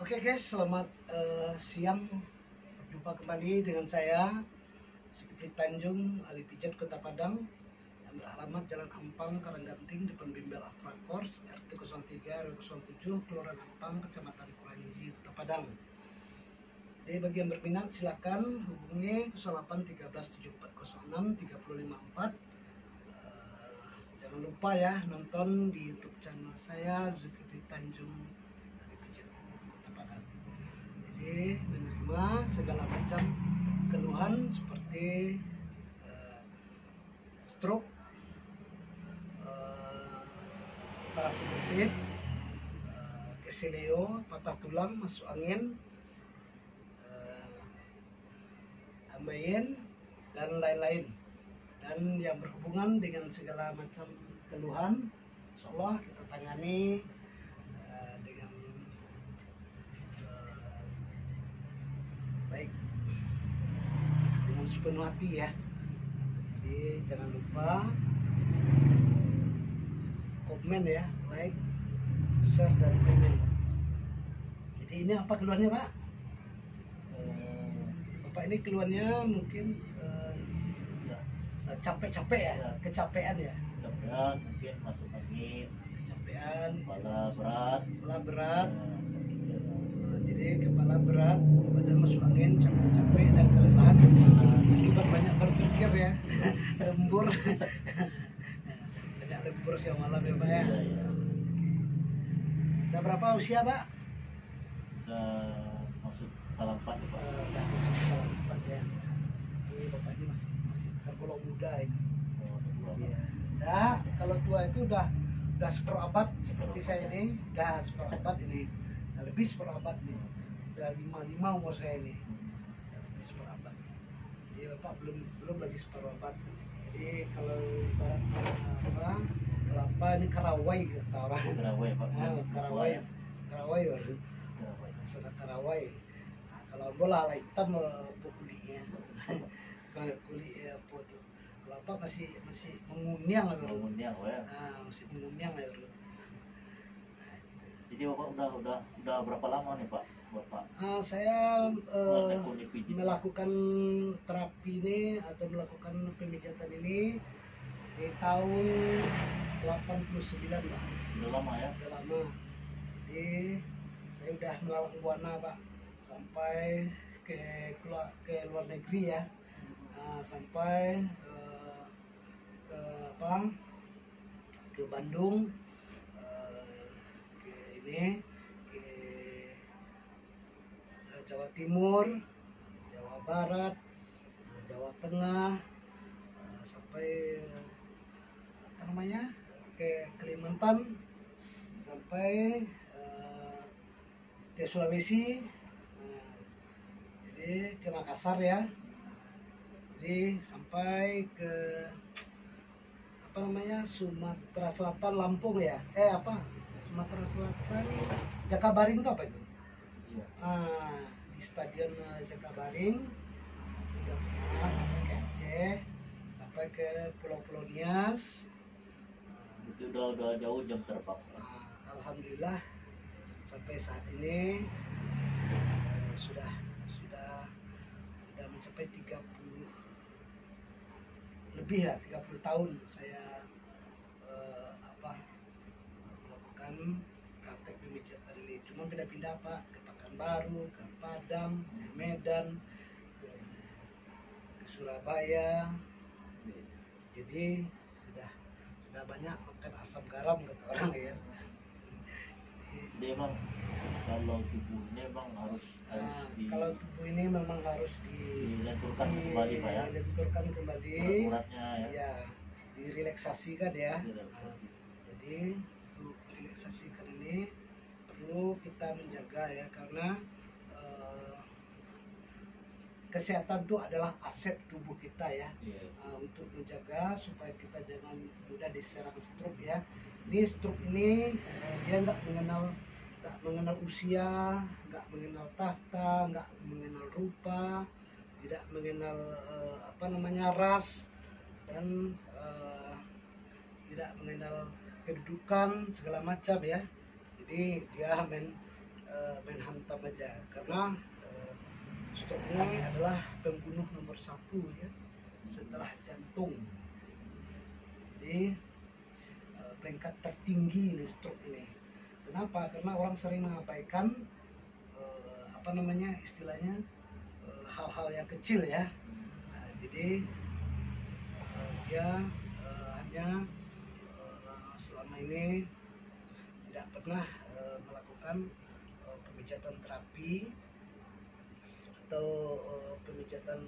Oke guys, selamat siang. Berjumpa kembali dengan saya Zulkifli Tanjung, ahli pijat Kota Padang yang beralamat Jalan Ampang, Karangganting, depan Bimbel Afrakors, RT 03 RW 07, Kelurahan Ampang, Kecamatan Kuranji, Kota Padang. Jadi bagi yang berminat silakan hubungi 08 13 7406 354. Jangan lupa ya nonton di YouTube channel saya Zulkifli Tanjung, ahli pijat Kota Padang. Jadi menerima segala macam keluhan seperti stroke, saraf kejepit, keseleo, patah tulang, masuk angin, ambeien, dan lain-lain. Dan yang berhubungan dengan segala macam keluhan, insya Allah kita tangani dengan baik, dengan sepenuh hati ya. Jadi jangan lupa komen ya, like, share, dan komen. Jadi ini apa keluhannya Pak? Bapak ini keluhannya mungkin capek-capek ya, kecapean ya. Kecapean, mungkin masuk angin, Kecapean, kepala berat, jadi kepala berat, badan masuk angin, capek-capek dan kelelahan. Akibat banyak berpikir ya, lembur, banyak lembur siang malam ya Pak ya. Udah berapa usia Pak? masuk salah empat ya, Pak. Udah masuk salah 4 ya. Ini Bapak ini masih tergolong muda ini. Iya. Nah, kalau tua itu udah seperabad seperti saya ini, udah seperabad ini, udah lebih seperabad nih, udah 55 umur saya ini, udah lebih seperabad. Jadi Bapak belum lagi seperabad. Jadi kalau ibarat apa, kelapa ini karawai kata orang. Karawai Pak. Karawai baru. Sudah karawai. Nah, kalau bola lah hitam kulitnya, kulit apa tuh? Kelapa masih mengunyang lah baru. Mengunyang, ya. Masih mengunyang lah baru. Jadi Bapak udah berapa lama nih Pak? Bapak Saya menekuni pijit? melakukan terapi ini atau melakukan pemijatan ini di tahun 89 Pak. Udah lama ya? Udah lama. Jadi saya udah melawan buana Pak, sampai ke luar negeri ya. Sampai ke Bandung, ke Jawa Timur, Jawa Barat, Jawa Tengah, sampai ke Kalimantan, sampai ke Sulawesi, jadi ke Makassar ya. Jadi sampai ke Sumatera Selatan, Lampung ya. Sumatera Selatan, Jakabaring itu apa itu? Iya. Di Stadion Jakabaring, udah pernah sampai ke Aceh, sampai ke Pulau Nias. Itu udah jauh jam terbang. Alhamdulillah sampai saat ini sudah mencapai 30 lebih ya, 30 tahun saya melakukan praktek pemijatan ini. Cuma pindah-pindah Pak, ke Pekanbaru, ke Padang, ke Medan, ke Surabaya. Jadi sudah banyak makan asam garam kata orang ya. Jadi emang kalau tubuhnya emang harus kalau tubuh ini memang harus dilenturkan kembali Pak ya. Dilenturkan kembali. Uratnya ya. Ya, direlaksasikan ya. Direlaksasi. Jadi untuk relaksasikan ini perlu kita menjaga ya, karena kesehatan itu adalah aset tubuh kita ya. Untuk menjaga supaya kita jangan mudah diserang stroke ya. Ini stroke ini dia nggak mengenal usia, nggak mengenal tahta, nggak mengenal rupa, tidak mengenal ras, dan tidak mengenal kedudukan segala macam ya. Jadi dia main hantam aja, karena stroke ini adalah pembunuh nomor satu ya setelah jantung. Jadi peringkat tertinggi ini stroke ini. Kenapa? Karena orang sering mengabaikan istilahnya hal-hal yang kecil ya. Nah, jadi dia hanya selama ini tidak pernah melakukan pemijatan terapi atau pemijatan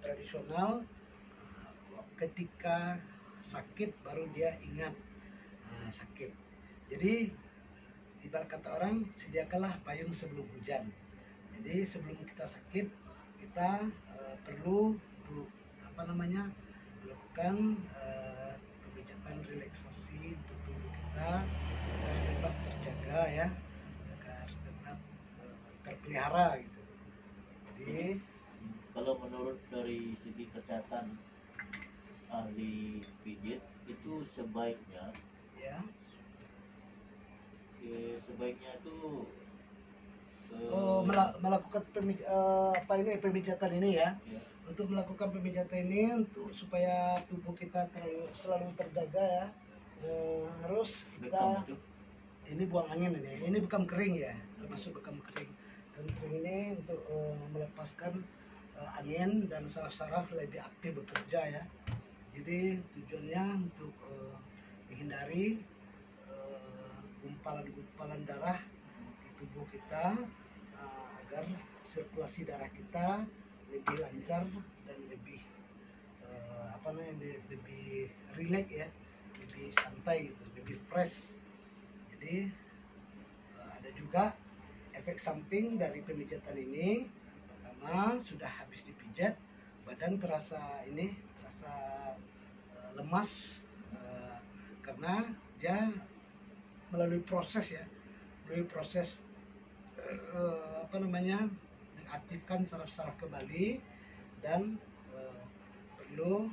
tradisional. Ketika sakit baru dia ingat sakit. Jadi ibarat kata orang, sediakanlah payung sebelum hujan. Jadi sebelum kita sakit, kita perlu untuk melakukan pemijatan relaksasi untuk tubuh kita agar tetap terjaga ya, agar tetap terpelihara gitu. Jadi kalau menurut dari segi kesehatan ahli pijit itu sebaiknya ya, itu melakukan pemijatan ini ya. ya, Untuk melakukan pemijatan ini untuk supaya tubuh kita selalu terjaga ya, harus kita ini buang angin ini bekam kering ya, termasuk bekam kering. Dan kering ini untuk melepaskan angin dan saraf-saraf lebih aktif bekerja ya. Jadi tujuannya untuk menghindari gumpalan-gumpalan darah di tubuh kita, agar sirkulasi darah kita lebih lancar dan lebih lebih rileks ya, lebih santai gitu, lebih fresh. Jadi ada juga efek samping dari pemijatan ini. Pertama, sudah habis dipijat, badan terasa lemas, karena dia melalui proses mengaktifkan saraf-saraf kembali, dan perlu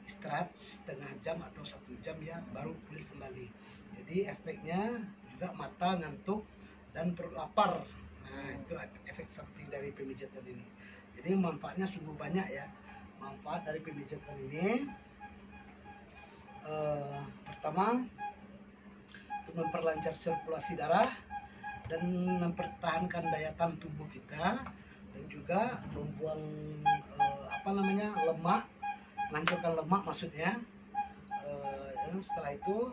istirahat setengah jam atau 1 jam ya, baru pulih kembali. Jadi efeknya juga mata ngantuk dan perut lapar. Nah, itu efek samping dari pemijatan ini. Jadi manfaatnya sungguh banyak ya. Manfaat dari pemijatan ini pertama, untuk memperlancar sirkulasi darah dan mempertahankan daya tahan tubuh kita, dan juga membuang lemak, menghancurkan lemak maksudnya. Dan setelah itu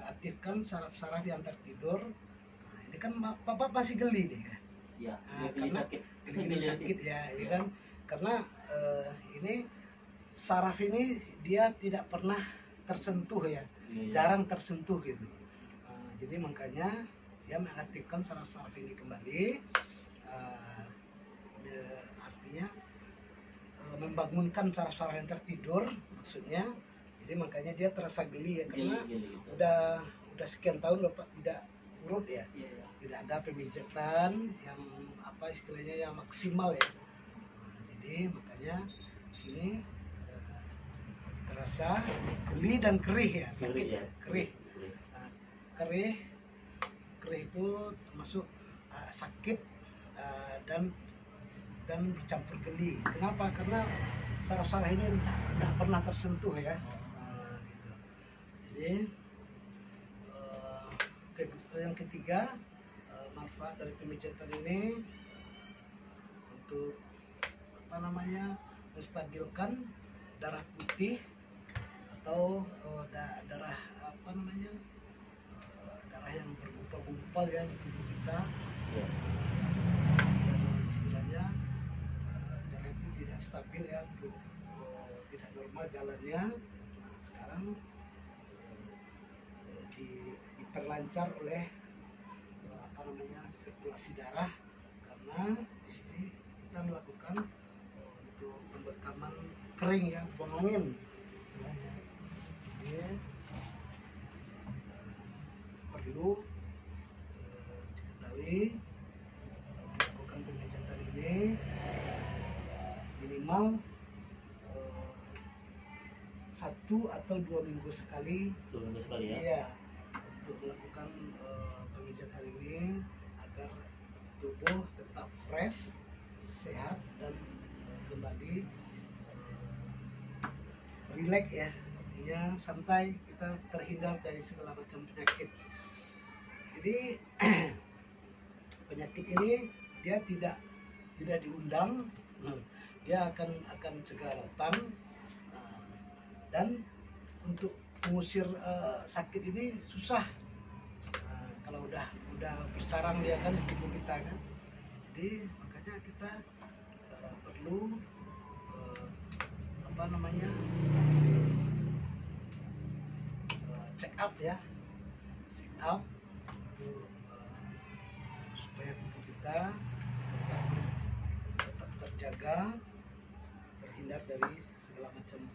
aktifkan saraf-saraf yang tertidur. Nah, ini kan bapak masih geli nih kan? Ya, Karena geli sakit ya, ya kan? Karena ini saraf ini dia tidak pernah tersentuh ya, jarang tersentuh gitu. Jadi makanya dia mengaktifkan saraf-saraf ini kembali, artinya membangunkan saraf-saraf yang tertidur maksudnya. Jadi makanya dia terasa geli ya, karena udah sekian tahun Bapak tidak urut ya, tidak ada pemijatan yang istilahnya yang maksimal ya. Jadi makanya di sini terasa geli dan kerih ya, sakit ya, kerih. Kerih itu termasuk sakit dan bercampur geli. Kenapa? Karena saraf-saraf ini tidak pernah tersentuh ya. Gitu. Jadi yang ketiga, manfaat dari pemijatan ini untuk menstabilkan darah putih atau darah darah yang bergumpal-gumpal ya di tubuh kita. Istilahnya darah itu tidak stabil ya, untuk tidak normal jalannya. Nah, sekarang diperlancar oleh sirkulasi darah, karena di sini kita melakukan untuk pembekaman kering ya, buang angin istilahnya. Jadi perlu diketahui melakukan pemijatan ini minimal 1 atau 2 minggu sekali. Ya. Iya, untuk melakukan pemijatan ini fresh, sehat, dan kembali rileks ya, artinya santai, kita terhindar dari segala macam penyakit. Jadi penyakit ini dia tidak diundang, dia akan segera datang, dan untuk mengusir sakit ini susah. Kalau udah bersarang dia kan di tubuh kita kan, jadi makanya kita perlu check up ya, check up untuk supaya tubuh kita tetap terjaga, terhindar dari segala macam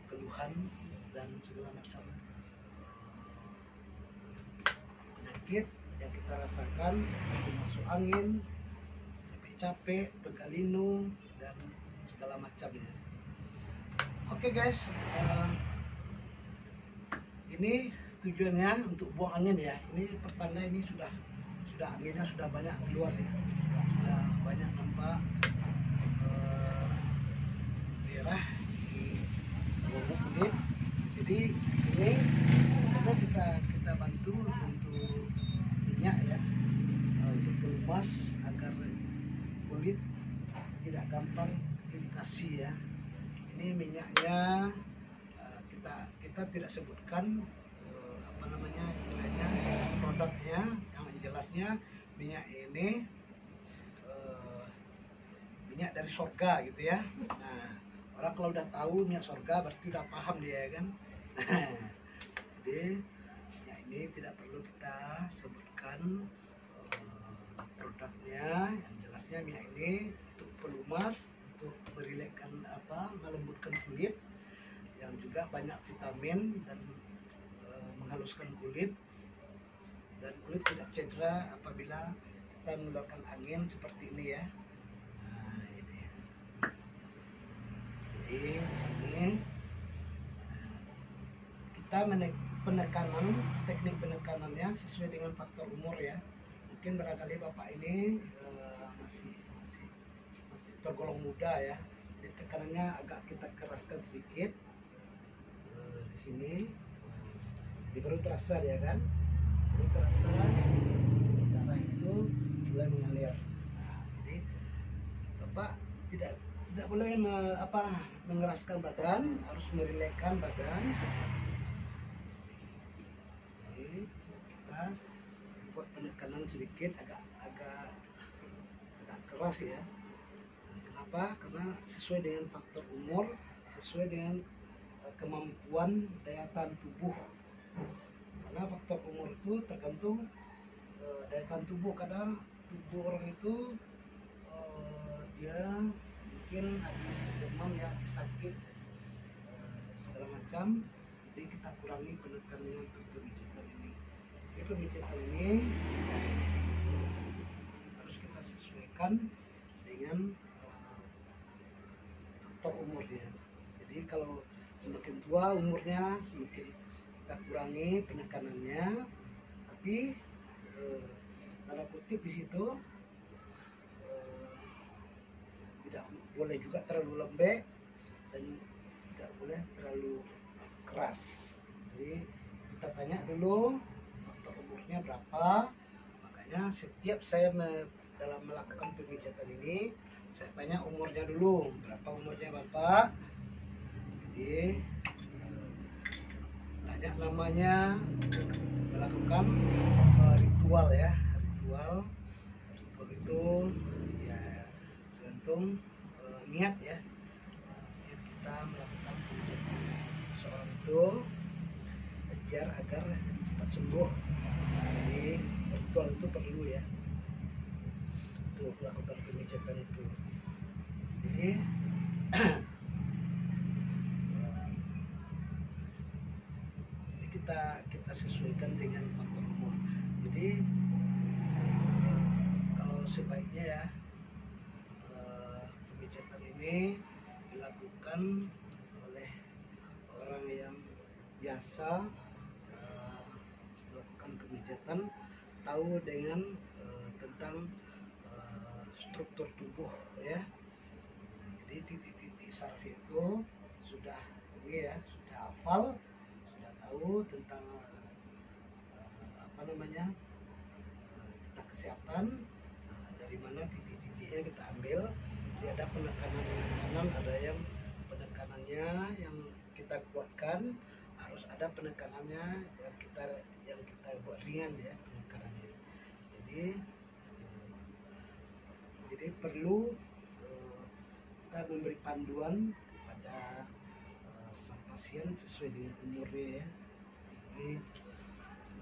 keluhan dan segala macam penyakit yang kita rasakan, seperti masuk angin, capek, pegal linu, dan segala macamnya. Oke guys, ini tujuannya untuk buang angin ya. Ini pertanda ini sudah anginnya sudah banyak keluar ya, sudah banyak nampak merah di bawah kulit. Jadi ini kita bantu untuk minyak ya, untuk pelumas agar kulit tidak gampang iritasi ya. Ini minyaknya kita tidak sebutkan istilahnya produknya, yang jelasnya minyak ini minyak dari surga gitu ya. Nah, orang kalau udah tahu minyak surga berarti udah paham dia ya kan. Jadi minyak ini tidak perlu kita sebutkan produknya, yang jelasnya minyak ini untuk pelumas, untuk merilekkan melembutkan kulit, yang juga banyak vitamin dan menghaluskan kulit, dan kulit tidak cedera apabila kita mengeluarkan angin seperti ini ya. Nah, ini. Jadi di sini kita teknik penekanannya sesuai dengan faktor umur ya. Mungkin barangkali bapak ini masih tergolong muda ya. Jadi tekanannya agak kita keraskan sedikit di sini. Jadi baru terasa ya kan, baru terasa darah itu mulai mengalir. Nah, jadi bapak tidak boleh mengeraskan badan, harus merilekkan badan. Jadi kita buat penekanan sedikit agak keras ya. Kenapa? Karena sesuai dengan faktor umur, sesuai dengan kemampuan daya tahan tubuh. Karena faktor umur itu tergantung daya tahan tubuh. Kadang tubuh orang itu dia mungkin habis demam ya, habis sakit, segala macam. Jadi kita kurangi penekanannya untuk pemijatan ini. Jadi pemijatan ini harus kita sesuaikan dengan faktor umurnya. Jadi kalau semakin tua umurnya, semakin kita kurangi penekanannya, tapi tanda kutip di situ tidak boleh juga terlalu lembek dan tidak boleh terlalu keras. Jadi kita tanya dulu faktor umurnya berapa. Makanya setiap saya dalam melakukan pemijatan ini, saya tanya umurnya dulu, berapa umurnya bapak. Jadi tanya namanya, melakukan ritual ya. Ritual itu ya tergantung niat ya, niat kita melakukan pemijatan seseorang itu agar cepat sembuh. Jadi ritual itu perlu ya untuk melakukan pemijatan itu. Jadi kita sesuaikan dengan faktor umur. Jadi kalau sebaiknya ya pemijatan ini dilakukan oleh orang yang biasa melakukan pemijatan, tahu dengan tentang struktur tubuh ya. Jadi titik-titik saraf itu sudah ini ya, sudah hafal, sudah tahu tentang apa namanya, tentang kesehatan. Nah, dari mana titik-titiknya kita ambil. Jadi ada penekanan, ada yang penekanannya yang kita kuatkan, harus ada penekanannya yang kita buat ringan ya penekanannya. Jadi perlu kita memberi panduan kepada sang pasien sesuai dengan umurnya ya. Jadi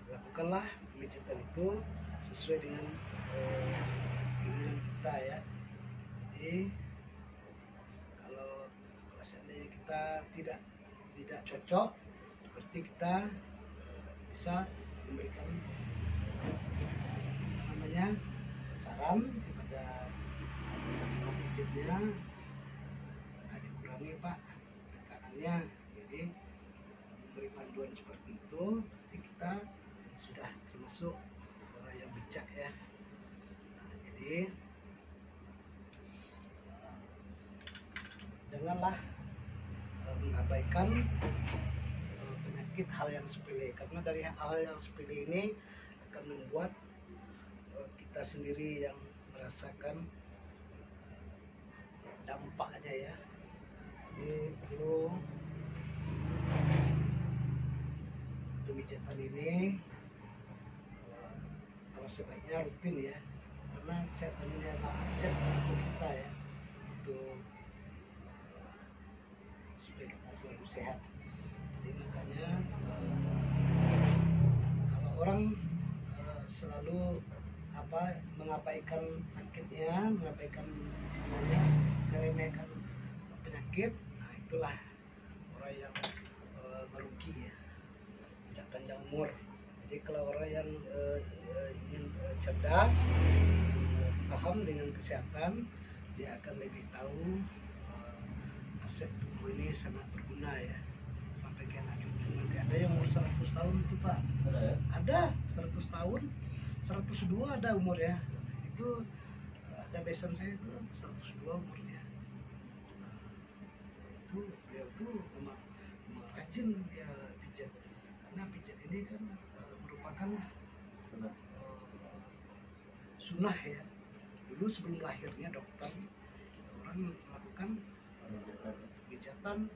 lakukanlah pemijatan itu sesuai dengan keinginan kita ya. Jadi kalau seandainya kita tidak cocok, berarti kita bisa memberikan saran kepada pijatnya, agak dikurangi Pak tekanannya. Jadi memberi panduan seperti itu, berarti kita sudah termasuk orang yang bijak ya. Nah, jadi janganlah mengabaikan penyakit hal yang sepele, karena dari hal yang sepele ini akan membuat kita sendiri yang merasakan dampaknya ya. Jadi perlu pemijatan ini kalau sebaiknya rutin ya, karena kesehatan ini adalah aset untuk kita ya, untuk supaya kita selalu sehat. Jadi makanya kalau orang selalu mengabaikan sakitnya, mengabaikan semuanya, meremehkan penyakit, nah itulah orang yang merugi ya, tidak panjang umur. Jadi kalau orang yang ingin cerdas, paham dengan kesehatan, dia akan lebih tahu aset tubuh ini sangat berguna ya, sampai ke anak cucu. Nanti ada yang umur 100 tahun itu Pak, ada 100 tahun, 102 ada umurnya. Itu ada besan saya itu 102 umurnya. Itu beliau tuh memang rajin dia pijat, karena pijat ini kan merupakan sunnah ya. Dulu sebelum lahirnya dokter, orang melakukan pijatan,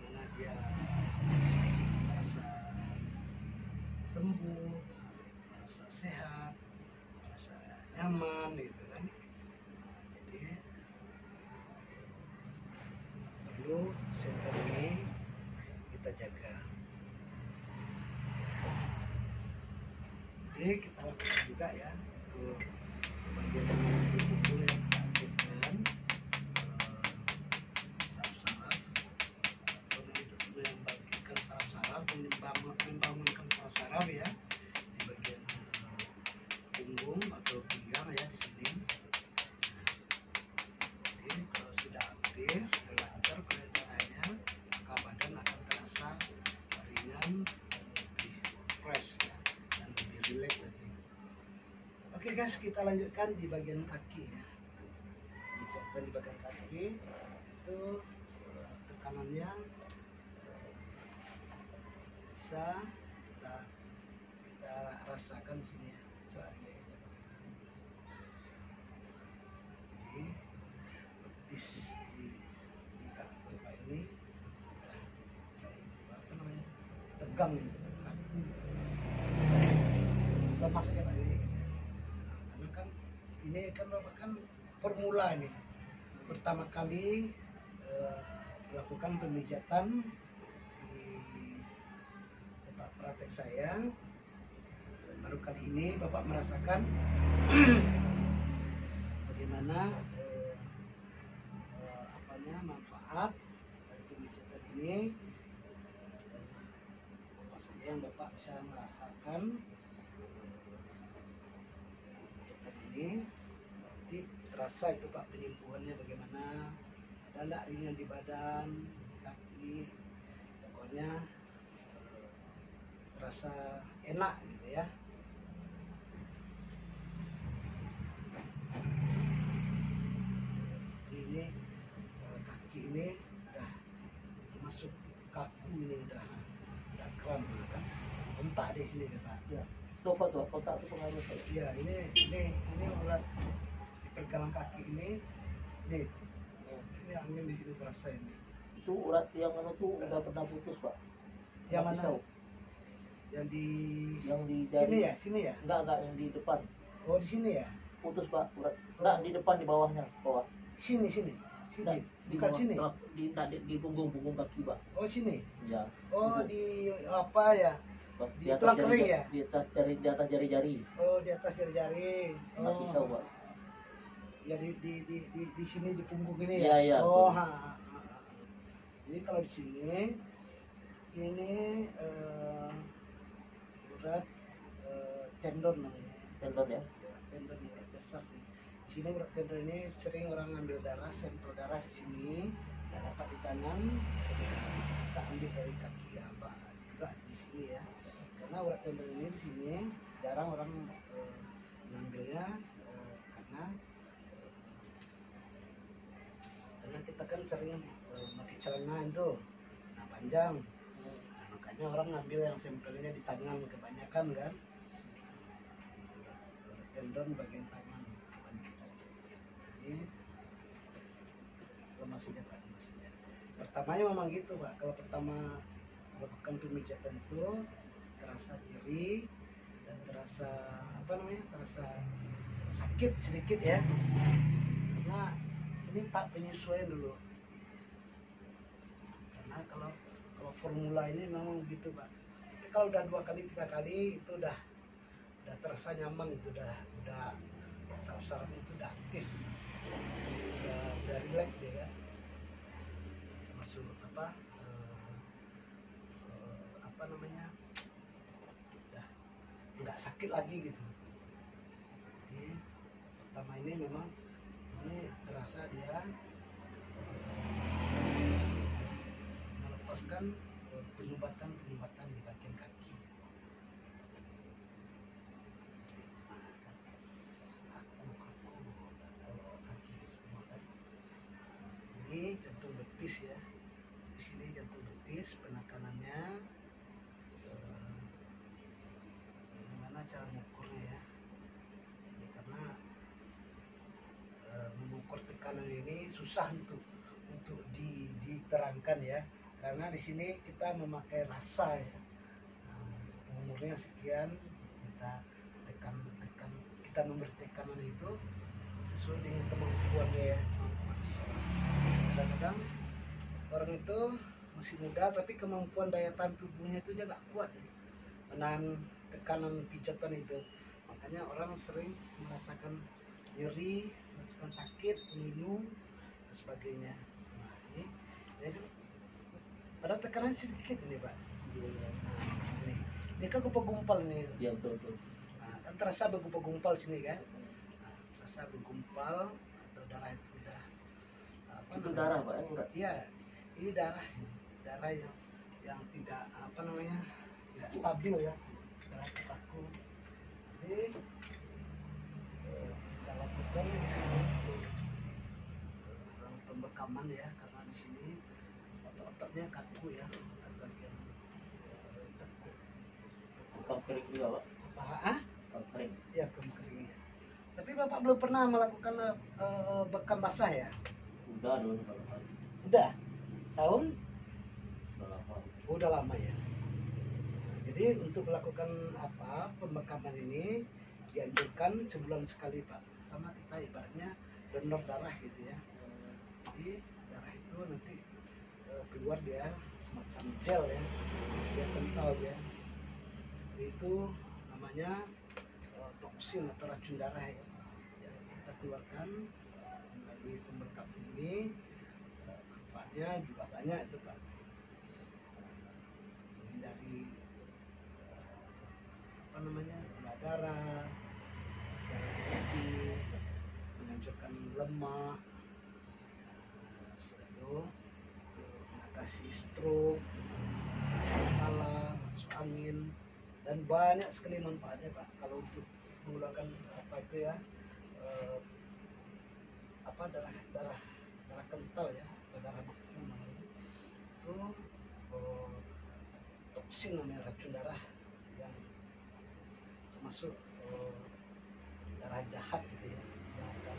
mana dia merasa sembuh, merasa sehat, merasa nyaman gitu kan. Jadi perlu kesehatan ini kita jaga. Jadi kita lakukan juga ya untuk bagian tubuh yang kita aktifkan, saraf-saraf, membangkitkan saraf-saraf, membangunkan saraf-saraf ya, di bagian punggung atau pinggang ya, di sini. Jadi kalau sudah aktif, sudah lancar peredarannya, maka badan akan terasa ringan, lebih fresh ya, dan lebih rileks lagi. Oke guys, kita lanjutkan di bagian kaki ya. Pijatan di bagian kaki itu tekanannya bisa kita rasakan di sini ya. Coba ini aja. Jadi betis di kaki Bapak ini apa namanya, tegang, kaku, lemas aja Pak ini. Karena kan ini kan Bapak kan formula ini pertama kali melakukan pemijatan di tempat praktek saya. Baru kali ini Bapak merasakan bagaimana manfaat dari pemijatan ini, dan apa saja yang Bapak bisa merasakan pemijatan ini. Nanti terasa itu Pak penyembuhannya bagaimana, ada enggak ringan di badan, kaki, pokoknya terasa enak gitu ya. kotak di sini ya Pak. Ya. Itu apa tuh? Kotak itu pengaruh saya. Iya, ini urat di pergelangan kaki ini. Nih, ini angin di sini terasa ini. Itu urat yang mana tuh udah pernah putus Pak? Yang mana? Pisau. Yang di Yang di sini ya? Enggak yang di depan. Oh, di sini ya? Putus Pak urat. Enggak di depan, di bawahnya, bawah. Sini. Enggak, di Bukan bawah, sini. di punggung kaki Pak. Oh, sini. Ya. Oh, Punggung. di apa ya? Di atas tulang kering ya? Di atas jari-jari. Oh, di atas jari-jari. Kena pisau Pak. Ya di sini di punggung ini Iya, ya. iya, Oh, betul. Jadi kalau di sini ini urat tendon namanya. Tendon ya. Urat tendon urat besar nih. Di sini urat tendon ini sering orang ambil darah, sampel darah di sini, nggak dapat di tangan, kita ambil dari kaki apa juga di sini ya. Karena urat tendon ini di sini jarang orang mengambilnya karena kita kan sering pakai celana itu panjang, nah, makanya orang ngambil yang sampelnya di tangan kebanyakan kan, tendon bagian tangan kebanyakan. Jadi informasinya Pak, informasinya pertamanya memang gitu Pak. Kalau pertama melakukan pemijatan itu terasa nyeri dan terasa terasa sakit sedikit ya, karena ini tak penyesuaian dulu. Karena kalau formula ini memang begitu Pak. Tapi kalau udah 2 kali 3 kali itu udah terasa nyaman, itu udah saraf-saraf itu udah aktif, udah relax dia kan. Termasuk udah nggak sakit lagi gitu. Jadi pertama ini memang ini terasa dia melepaskan penyumbatan di bagian kaki. Nah, kaki semua kan. Ini jantung betis ya. Di sini jantung betis, penekanannya gimana cara mengukurnya ya? Karena mengukur tekanan ini susah untuk diterangkan ya, karena di sini kita memakai rasa ya. Umurnya sekian, kita tekan kita memberi tekanan itu sesuai dengan kemampuannya ya. Kadang-kadang orang itu masih muda tapi kemampuan daya tahan tubuhnya itu dia nggak kuat ya, menahan tekanan pijatan itu. Makanya orang sering merasakan nyeri, merasakan sakit, ngilu dan sebagainya. Nah, ini kan ada tekanan sedikit ini Pak. Nah, ini kan gumpal nih. Iya betul. Nah, kan terasa bergumpal sini kan. Nah, terasa bergumpal atau darah itu udah Itu darah Pak urat. Iya, ini darah yang tidak tidak stabil ya, darah kaku. Jadi kita lakukan pembekaman ya, karena di sini otot-ototnya kaku ya, otot bagian tekuk. Bekam kering juga Pak. Bekam kering. Ya, keringnya. Tapi Bapak belum pernah melakukan bekam basah ya? Udah dulu Pak. Udah. Tahun? Udah lama. Udah lama ya. Nah, jadi untuk melakukan pembekaman ini dianjurkan sebulan sekali Pak. Sama kita ibaratnya donor darah gitu ya. Jadi darah itu nanti keluar dia semacam gel ya, dia kental ya. Itu namanya toksin atau racun darah ya, yang kita keluarkan melalui pembekam ini. Manfaatnya juga banyak itu Pak. Dari gula darah tinggi, menghancurkan lemak, sudah itu mengatasi stroke, kepala, masuk angin, dan banyak sekali manfaatnya Pak. Kalau untuk mengeluarkan darah kental ya, atau darah beku namanya, itu toksin namanya, racun darah yang termasuk darah jahat gitu ya, yang akan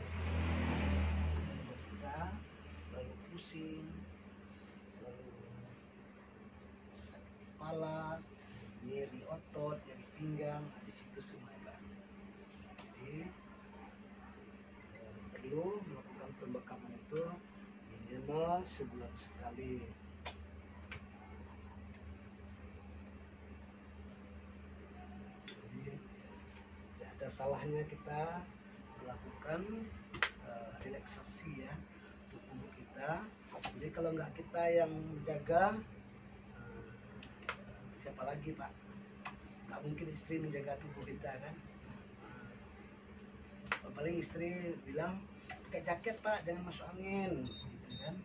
membuat kita selalu pusing, selalu sakit kepala, nyeri otot, nyeri pinggang, di situ semua Pak. Jadi perlu melakukan pembekaman itu minimal sebulan sekali. Jadi tidak ada salahnya kita melakukan relaksasi ya untuk tubuh kita. Jadi kalau nggak kita yang menjaga, siapa lagi Pak? Nggak mungkin istri menjaga tubuh kita kan. Paling istri bilang pakai jaket Pak, jangan masuk angin gitu kan.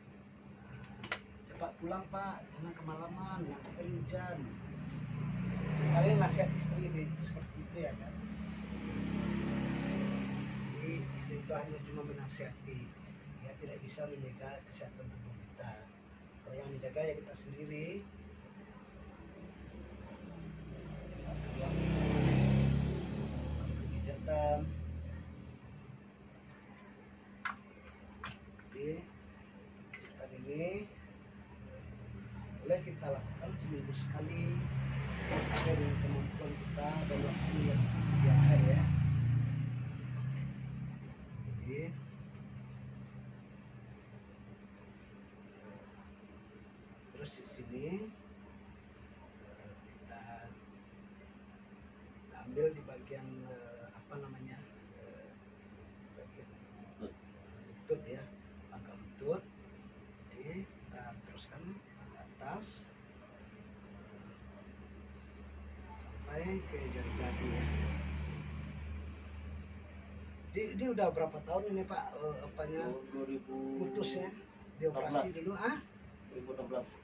Cepat pulang Pak, jangan kemalaman, nanti air hujan. Paling nasihat istri seperti itu ya kan. Jadi istri itu hanya cuma menasihati, ya tidak bisa menjaga kesehatan tubuh kita. Kalau yang menjaga ya kita sendiri. Pijatan. Jadi pijatan ini boleh kita lakukan seminggu sekali, sesuai dengan kemampuan kita dan waktu yang kita sediakan ya. Jadi terus di sini kita ambil di bagian apa namanya, bagian lutut ya, pangkal lutut. Jadi kita teruskan ke atas sampai ke jari-jari ya. Ini udah berapa tahun ini Pak apanya putus ya? Dioperasi dulu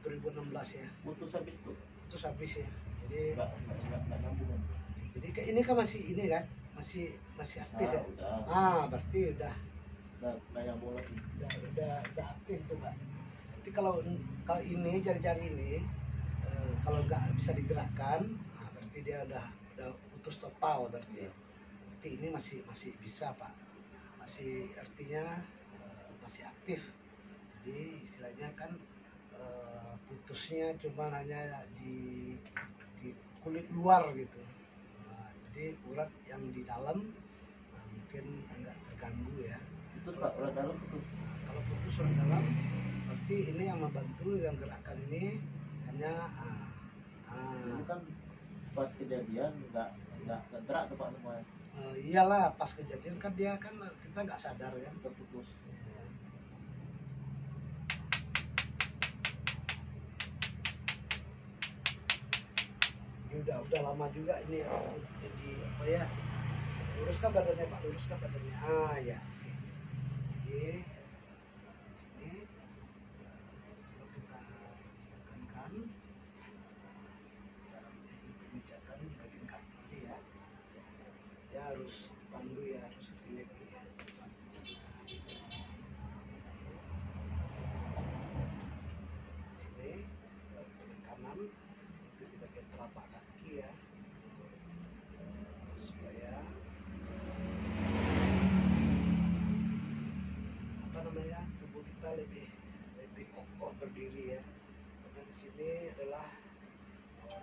2016 ya. Putus habis tuh. Putus habis ya. Jadi Nggak nyambung. Jadi ini kan masih ini kan, masih aktif ya. Udah. Berarti udah Nyambung lagi. Udah aktif tuh Pak. Nanti kalau ini jari-jari ini kalau nggak bisa digerakkan, berarti dia udah putus total berarti. Berarti ini masih bisa Pak. Masih artinya masih aktif. Jadi istilahnya kan putusnya cuma hanya di kulit luar gitu. Jadi urat yang di dalam mungkin agak terganggu ya. Putus Pak, urat dalam putus. Kalau putus urat dalam, berarti ini yang membantu yang gerakan ini hanya Dulu kan pas kejadian nggak gerak tuh Pak semuanya. Iyalah pas kejadian kan dia kan kita nggak sadar ya. Udah putus. Ini udah lama juga ini ya, jadi apa ya, luruskan badannya Pak, luruskan badannya. Ya oke. Jadi sini kalau kita tekankan cara teknik pemijatan di bagian kaki ya, dia harus pandu ya, harus relek ya. Sini kanan itu di bagian telapak kaki ya, supaya apa namanya, tubuh kita lebih kokoh berdiri ya. Karena di sini adalah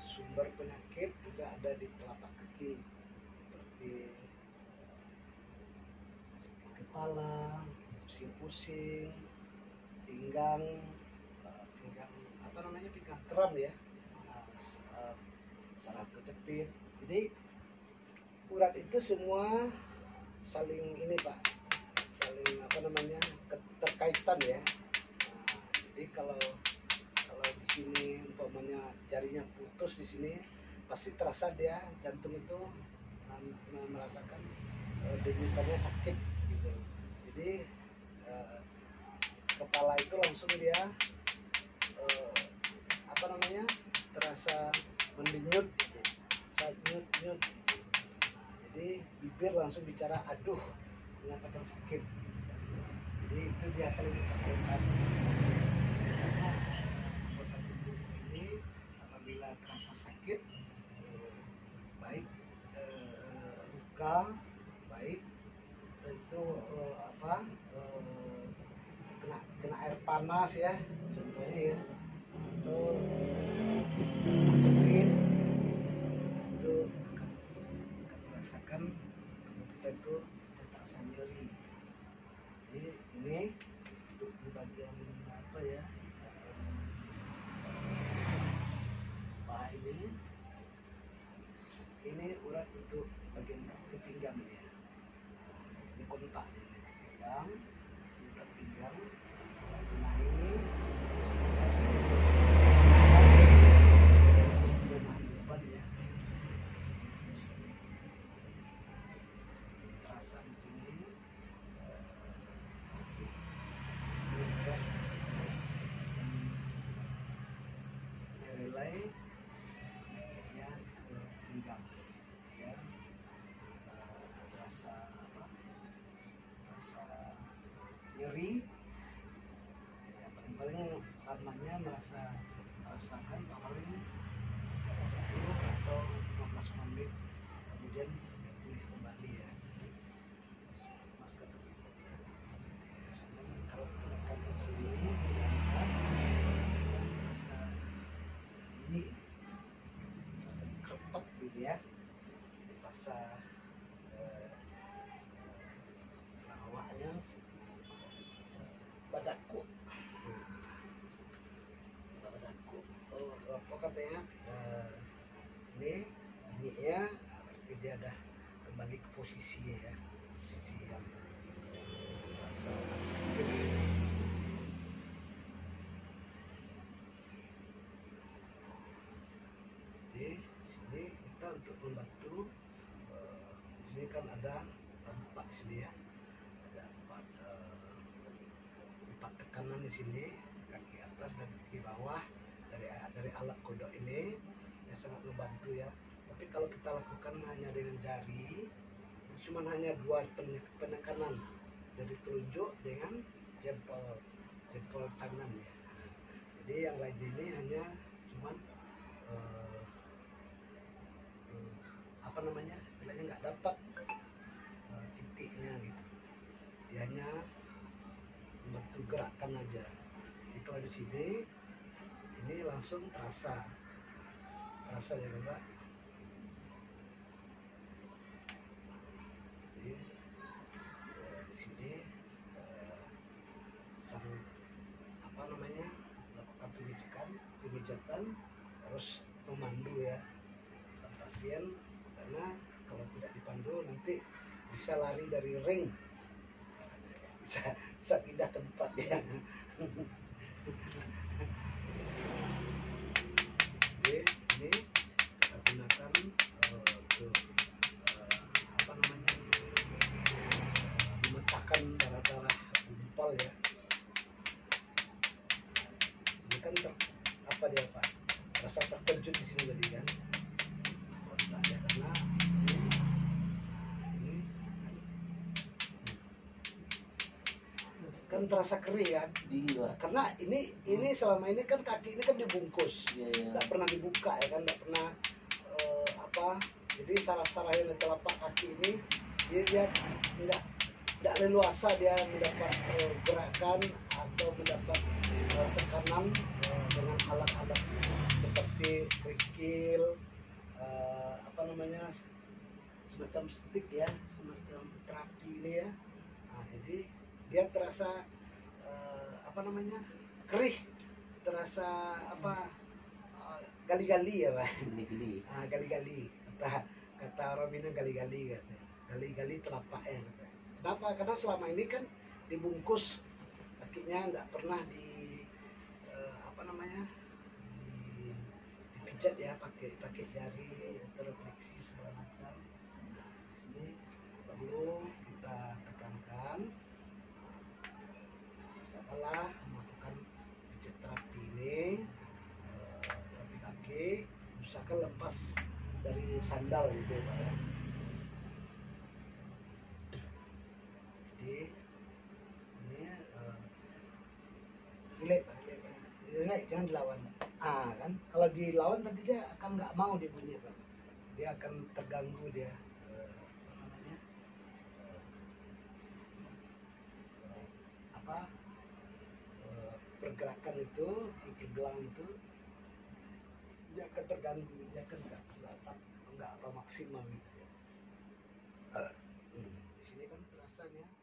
sumber penyakit juga ada di telapak kaki, seperti sakit kepala, pusing-pusing, pinggang apa namanya, pinggang kram ya, saraf kejepit. Jadi urat itu semua saling ini Pak, saling apa namanya, keterkaitan ya. Jadi kalau di sini umpamanya jarinya putus di sini, pasti terasa dia jantung itu merasakan denyutannya sakit gitu. Jadi kepala itu langsung dia apa namanya, terasa mendenyut gitu, nyut gitu. Jadi bibir langsung bicara aduh, mengatakan sakit gitu kan. Jadi itu dia saling terkaitan. Anggota tubuh ini apabila terasa sakit, luka, baik itu kena air panas ya, contohnya ya, atau jepit, itu akan merasakan tubuh kita itu terasa nyeri. Jadi ini untuk di bagian apa ya, paha ini urat untuk bagian itu pinggang ya. Ini kontak dia, pinggang, urat pinggang, naik, beban ya. Terasa di sini. Relay naiknya ke pinggang ya, rasa nyeri ya, paling lamanya merasakan paling 10 atau 15 menit, kemudian pulih kembali ya. Masker dulu ya. Biasanya kalau penekanan sini diangkat, rasa ini rasa kerepek gitu ya, dipasang bawahnya badaku. Nah, badaku apa katanya, ini bunyinya berarti dia ada kembali ke posisi ya, posisi yang terasa sakit. Di sini kita untuk membantu, di sini kan ada 4 di sini ya, ada 4 tekanan di sini, kaki atas dan kaki bawah dari alat kodok ini yang sangat membantu ya. Tapi kalau kita lakukan hanya dengan jari, cuma hanya 2 penekanan, jari telunjuk dengan jempol tangan ya. Jadi yang lain ini hanya cuman apa namanya, istilahnya nggak dapat titiknya gitu, dia hanya membantu gerakan aja. Jadi kalau di sini ini langsung terasa ya kan Pak. Jadi di sini sang apa namanya, melakukan pemijatan harus memandu ya sang pasien, karena kalau tidak dipandu nanti bisa lari dari ring, bisa pindah tempat ya. Jadi ini kita gunakan untuk apa namanya, memecahkan darah-darah gumpal ya. Ini kan apa dia Pak, rasa terkejut di sini tadi kan, kontaknya karena ini kan terasa kering kan. Nah, karena ini selama ini kan kaki ini kan dibungkus, nggak pernah dibuka ya kan, nggak pernah jadi saraf-saraf yang di telapak kaki ini dia nggak leluasa dia mendapat gerakan atau mendapat tekanan dengan alat-alat seperti kerikil, apa namanya, semacam stick ya, semacam terapi ini ya. Nah, jadi dia terasa apa namanya, kerih, terasa apa, gali-gali ya Pak. Gali-gali, kata orang Minang, gali-gali katanya, gali-gali telapaknya katanya. Kenapa? Karena selama ini kan dibungkus kakinya, nggak pernah apa namanya, dipijat ya, pakai jari atau refleksi segala macam. Nah, di sini perlu kita tekankan. Setelah melakukan pijat terapi ini, terapi kaki, usahakan lepas dari sandal gitu ya Pak ya. Jadi ini relax, jangan dilawan. Kan kalau dilawan tadi dia akan nggak mau, dia bunyi Pak, dia akan terganggu dia itu, di gelang itu, dia akan terganggu, dia akan nggak apa maksimal gitu ya. Di sini kan terasa ya.